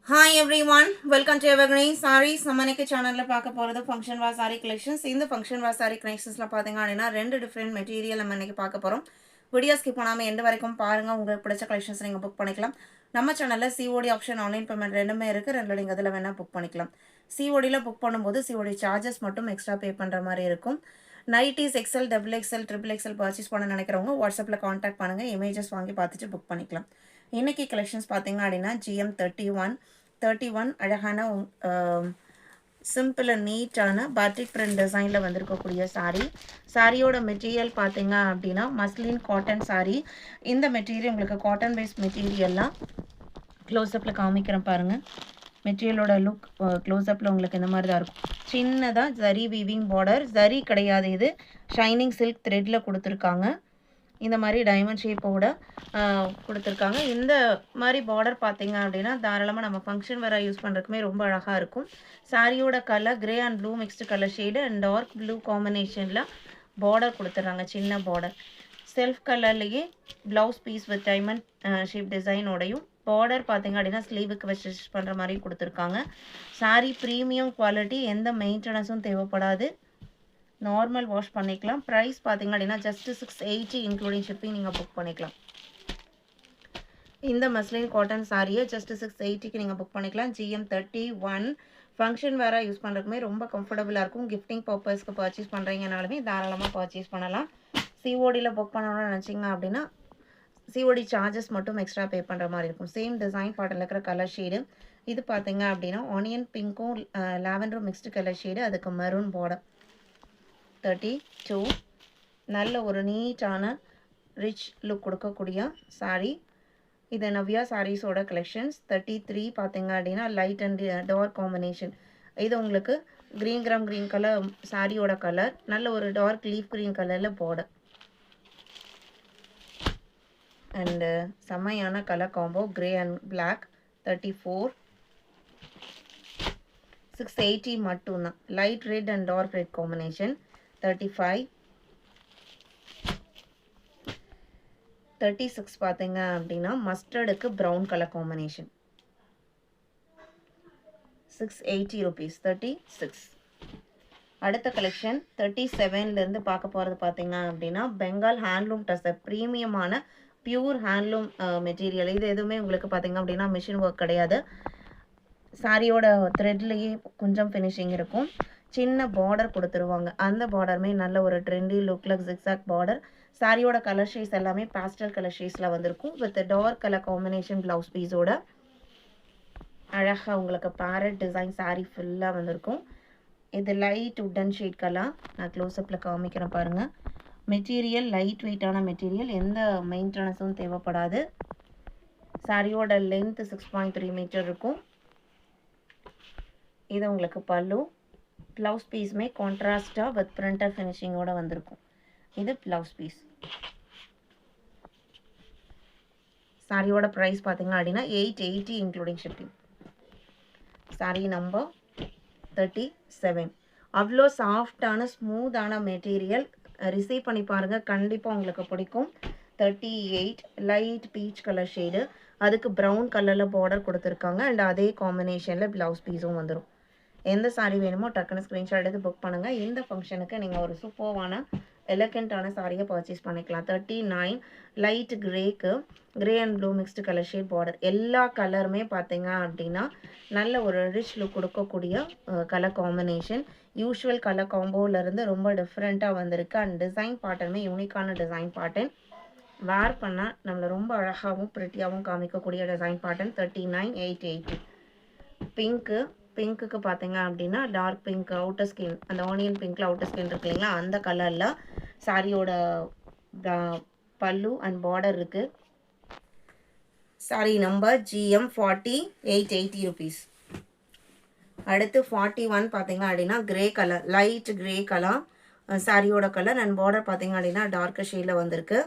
Hi everyone, welcome to Evergreen Sarees. நம்ம இன்னைக்கு சேனல்ல பார்க்க போறது ஃபங்க்ஷன் வேர் saree collections. இந்த ஃபங்க்ஷன் வேர் saree collectionsல பாத்தீங்க அப்படினா ரெண்டு டிஃபரண்ட் மெட்டீரியல் நம்ம இன்னைக்கு பார்க்க போறோம். வீடியோ ஸ்கிப் பண்ணாம எண்ட் வரைக்கும் பாருங்க. உங்களுக்கு பிடிச்ச கலெக்ஷன்ஸ் நீங்க புக் பண்ணிக்கலாம். நம்ம சேனல்ல COD ஆப்ஷன் ஆன்லைன் பேமெண்ட் ரெண்டுமே இருக்கு. ரெண்டுல நீங்க அதல வேணா புக் பண்ணிக்கலாம். COD ல புக் பண்ணும்போது COD சார்ஜஸ் மட்டும் எக்ஸ்ட்ரா பே பண்ற மாதிரி இருக்கும். Nighties XL, XXL, XXL purchase பண்ண நினைக்கிறவங்க வாட்ஸ்அப்ல கான்டாக்ட் பண்ணுங்க. இமேजेस வாங்கி பார்த்துட்டு புக் பண்ணிக்கலாம். இன்னைக்கு கலெக்ஷன்ஸ் பாத்தீங்க அப்படினா GM31 அழகான சிம்பிள் அண்ட் நீட்டான பாட்டிக் பிரிண்ட் டிசைன்ல வந்திருக்கக்கூடிய saree. சாரியோட மெட்டீரியல் பாத்தீங்க அப்படினா மஸ்லின் காட்டன் saree. இந்த மெட்டீரியல் உங்களுக்கு காட்டன் பேஸ்ட் மெட்டீரியல்லாம் க்ளோஸ் அப்ல காமிக்கிறேன் பாருங்க. மெட்டீரியலோட லுக் க்ளோஸ் அப்ல உங்களுக்கு இந்த மாதிரி தான் இருக்கும். சின்னதா ஜரி வீவிங் பார்டர், ஜரி கிடையாது, இது ஷைனிங் சில்க் த்ரெட்ல கொடுத்திருக்காங்க. இந்த மாதிரி டைமண்ட் ஷேப்போட கொடுத்துருக்காங்க. இந்த மாதிரி பார்டர் பார்த்தீங்க அப்படின்னா தாராளமாக நம்ம ஃபங்க்ஷன் வேற யூஸ் பண்ணுறதுக்குமே ரொம்ப அழகாக இருக்கும். சாரியோட colour grey and blue mixed colour shade and dark blue காம்பினேஷனில் பார்டர் கொடுத்துட்றாங்க. சின்ன பார்டர் செல்ஃப் கலர்லேயே blouse piece with diamond shape டிசைனோடையும் பார்டர் பார்த்தீங்க அப்படின்னா ஸ்லீவுக்கு வச்சு ஸ்டிச் பண்ணுற மாதிரி கொடுத்துருக்காங்க. சாரி ப்ரீமியம் குவாலிட்டி, எந்த மெயின்டெனன்ஸும் தேவைப்படாது, நார்மல் வாஷ் பண்ணிக்கலாம். ப்ரைஸ் பார்த்தீங்க அப்படின்னா ஜஸ்ட் 680 இன்க்ளூடிங் ஷிப்பிங் நீங்கள் புக் பண்ணிக்கலாம். இந்த மஸ்லின் காட்டன் சாரியை ஜஸ்ட் 680க்கு நீங்கள் புக் பண்ணிக்கலாம். GM31 ஃபங்க்ஷன் வேற யூஸ் பண்ணுறதுக்குமே ரொம்ப கம்ஃபர்டபுளாக இருக்கும். கிஃப்டிங் பர்பஸ்க்கு பர்ச்சேஸ் பண்ணுறீங்கனாலுமே தாராளமாக பர்ச்சேஸ் பண்ணலாம். CODயில் புக் பண்ணணும்னு நினச்சிங்க அப்படின்னா COD சார்ஜஸ் மட்டும் எக்ஸ்ட்ரா பே பண்ணுற மாதிரி இருக்கும். சேம் டிசைன் பாட்டில் இருக்கிற கலர் ஷேடு. இது பார்த்தீங்க அப்படின்னா ஆனியன் பிங்க்கும் லாவெண்டரும் மிக்ஸ்டு கலர் ஷேடு, அதுக்கு மெரூன் பார்டர். 32 நல்ல ஒரு நீட்டான ரிச் லுக் கொடுக்கக்கூடிய சாரீ. இது நவ்யா சாரீஸோட கலெக்ஷன்ஸ். 33 பார்த்தீங்க அப்படின்னா லைட் அண்ட் டார்க் காம்பினேஷன். இது உங்களுக்கு க்ரீன் கலர் சாரியோட கலர், நல்ல ஒரு டார்க் லீஃப் க்ரீன் கலரில் பார்டர் அண்டு செம்மையான colour combo grey and black. 34 680 மட்டும்தான். Light red and dark red combination. 35 36 பார்த்தீங்க அப்படின்னா மஸ்டர்டுக்கு ப்ரௌன் கலர் காம்பினேஷன். 680 rupees. 36. அடுத்த கலெக்ஷன் 37லேருந்து பார்க்க போகிறது பார்த்தீங்க அப்படின்னா பெங்கால் ஹேண்ட்லூம் டசர், ப்ரீமியமான பியூர் ஹேண்ட்லூம் மெட்டீரியல். இது எதுவுமே உங்களுக்கு பார்த்தீங்க அப்படின்னா மிஷின் ஒர்க் கிடையாது. சாரியோட த்ரெட்லேயே கொஞ்சம் ஃபினிஷிங் இருக்கும். சின்ன பார்டர் கொடுத்துருவாங்க. அந்த பார்டருமே நல்ல ஒரு ட்ரெண்டி லுக்கில் ஜிக்ஸாக் பார்டர். சாரியோட கலர் ஷேட்ஸ் எல்லாமே பாஸ்டல் கலர் ஷேட்ஸில் வந்திருக்கும். With dark colour combination blouse பீஸோட அழகாக உங்களுக்கு பேரட் டிசைன் சாரீ ஃபுல்லாக வந்திருக்கும். இது லைட் உட்டன் ஷேட் கலர். நான் க்ளோஸ்அப்பில் காமிக்கிறேன் பாருங்கள். மெட்டீரியல் லைட் வெயிட்டான மெட்டீரியல், எந்த மெயின்டெனன்ஸும் தேவைப்படாது. சாரியோட லென்த் 6.3 மீட்டர் இருக்கும். இது உங்களுக்கு பல்லு. ப்ளவுஸ் பீஸுமே கான்ட்ராஸ்டாக வித் பிரிண்டர் ஃபினிஷிங்கோடு வந்திருக்கும். இது ப்ளவுஸ் பீஸ். சாரியோட ப்ரைஸ் பார்த்தீங்க அப்படின்னா 880 இன்க்ளூடிங் ஷிப்பிங். Sorry number 37. அவ்வளோ சாஃப்டான ஸ்மூத்தான மெட்டீரியல். ரிசீவ் பண்ணி பாருங்கள், கண்டிப்பாக உங்களுக்கு பிடிக்கும். 38 லைட் பீச் கலர் ஷேடு, அதுக்கு ப்ரௌன் கலரில் பார்டர் கொடுத்துருக்காங்க அண்ட் அதே காம்பினேஷனில் ப்ளவுஸ் பீஸும் வந்துடும். எந்த சாரீ வேணுமோ டக்குன்னு ஸ்க்ரீன்ஷாட் எடுத்து புக் பண்ணுங்கள். இந்த ஃபங்க்ஷனுக்கு நீங்கள் ஒரு சூப்பர்வான எலகண்ட்டான சாரியை பர்ச்சேஸ் பண்ணிக்கலாம். 39 லைட் கிரேக்கு grey and blue mixed colour shade border. எல்லா கலருமே பார்த்தீங்க அப்படின்னா நல்ல ஒரு ரிச் லுக் கொடுக்கக்கூடிய கலர் காம்பினேஷன். யூஷுவல் கலர் காம்போவிலேருந்து ரொம்ப டிஃப்ரெண்ட்டாக வந்திருக்கு. அண்ட் டிசைன் பேட்டர்னுமே யூனிக்கான டிசைன் பேட்டர்ன். வேர் பண்ணால் நம்மளை ரொம்ப அழகாகவும் ப்ரிட்டியாகவும் காமிக்கக்கூடிய டிசைன் பேட்டர்ன். 39 880. பிங்க்குக்கு பார்த்தீங்க அப்படின்னா டார்க் பிங்க் அவுட்டர் ஸ்கின், அந்த ஆனியன் பிங்க்கில் அவுட்டர் ஸ்கின் இருக்கு இல்லைங்களா, அந்த கலரில் சாரியோட பல்லு அண்ட் பார்டர் இருக்குது. Sorry number GM40 880 rupees. அடுத்து 41 பார்த்தீங்க அப்படின்னா grey colour, light grey colour சாரியோட கலர் அண்ட் பார்டர் பார்த்தீங்க அப்படின்னா டார்க் ஷேடில் வந்திருக்கு.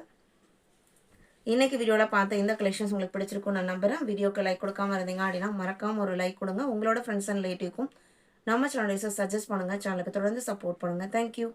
இன்றைக்கி வீடியோவில் பார்த்த இந்த கலெக்ஷன்ஸ் உங்களுக்கு பிடிச்சிருக்கும் நான் நம்புகிறேன். வீடியோக்கு லைக் கொடுக்காம இருந்தீங்க அப்படின்னா மறக்காமல் ஒரு லைக் கொடுங்க. உங்களோட ஃப்ரெண்ட்ஸ் அண்ட் ரிலேட்டிவ்க்கும் நம்ம சேனலை சஜஸ்ட் பண்ணுங்கள். சேனலுக்கு தொடர்ந்து சப்போர்ட் பண்ணுங்கள். தேங்க்யூ.